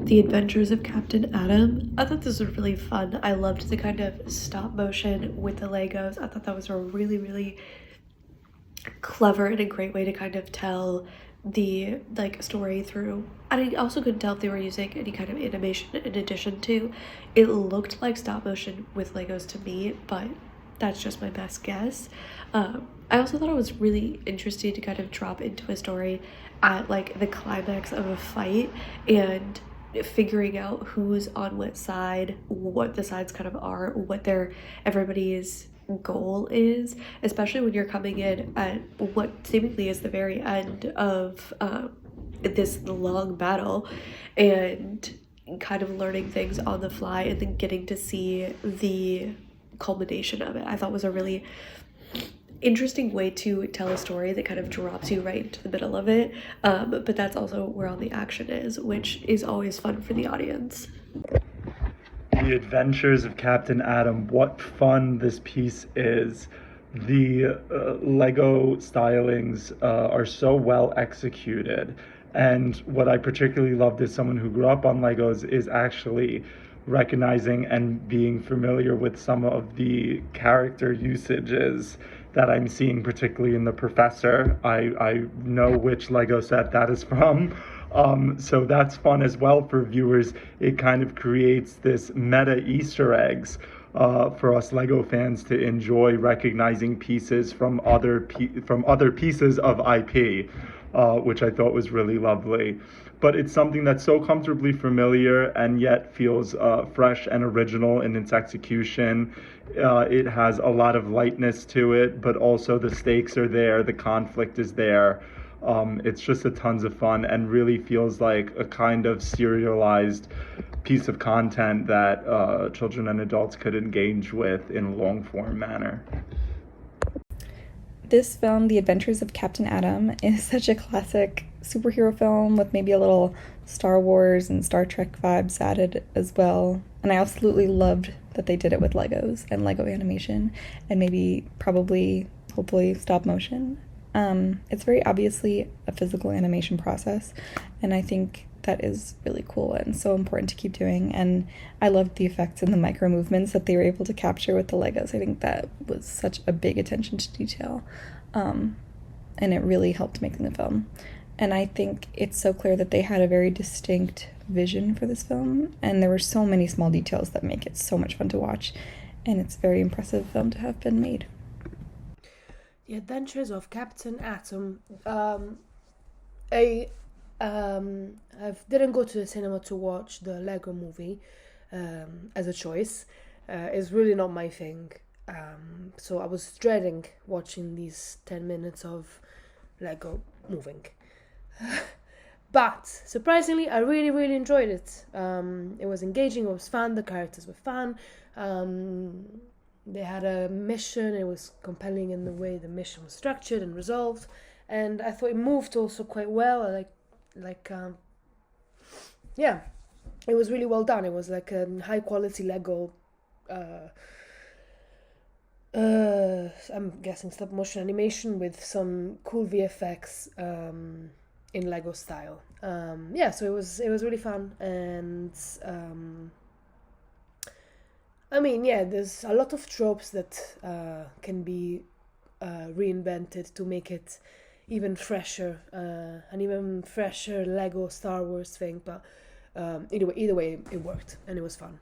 The Adventures of Captain Atom. I thought this was really fun. I loved the kind of stop motion with the Legos. I thought that was a really, really clever and a great way to kind of tell the story through. And I also couldn't tell if they were using any kind of animation in addition to. It looked like stop motion with Legos to me, but that's just my best guess. I also thought it was really interesting to kind of drop into a story at like the climax of a fight and figuring out who's on what side, what the sides kind of are, what everybody's goal is, especially when you're coming in at what seemingly is the very end of this long battle and kind of learning things on the fly and then getting to see the culmination of it. I thought was a really interesting way to tell a story that kind of drops you right into the middle of it, but that's also where all the action is, which is always fun for the audience. The Adventures of Captain Atom. What fun this piece is. The Lego stylings are so well executed, and what I particularly loved as someone who grew up on Legos is actually recognizing and being familiar with some of the character usages that I'm seeing, particularly in the Professor. I know which Lego set that is from. So that's fun as well for viewers. It kind of creates this meta Easter eggs for us Lego fans to enjoy, recognizing pieces from other pieces of IP, which I thought was really lovely. But it's something that's so comfortably familiar and yet feels fresh and original in its execution. It has a lot of lightness to it, but also the stakes are there, the conflict is there. It's just a tons of fun and really feels like a kind of serialized piece of content that children and adults could engage with in a long form manner. This film, The Adventures of Captain Atom, is such a classic superhero film with maybe a little Star Wars and Star Trek vibes added as well. And I absolutely loved that they did it with Legos and Lego animation and maybe hopefully stop motion. It's very obviously a physical animation process, and I think that is really cool and so important to keep doing. And I loved the effects and the micro movements that they were able to capture with the Legos. I think that was such a big attention to detail, and it really helped making the film. And I think it's so clear that they had a very distinct vision for this film, and there were so many small details that make it so much fun to watch, and it's a very impressive film to have been made. The Adventures of Captain Atom. I didn't go to the cinema to watch the Lego movie as a choice. It's really not my thing. So I was dreading watching these 10 minutes of Lego moving. But surprisingly, I really, really enjoyed it. It was engaging, it was fun, the characters were fun. They had a mission, it was compelling in the way the mission was structured and resolved. And I thought it moved also quite well. It was really well done. It was like a high quality Lego, I'm guessing stop motion animation with some cool VFX in Lego style. So it was really fun. And there's a lot of tropes that can be reinvented to make it even fresher, an even fresher Lego Star Wars thing. But either way, it worked and it was fun.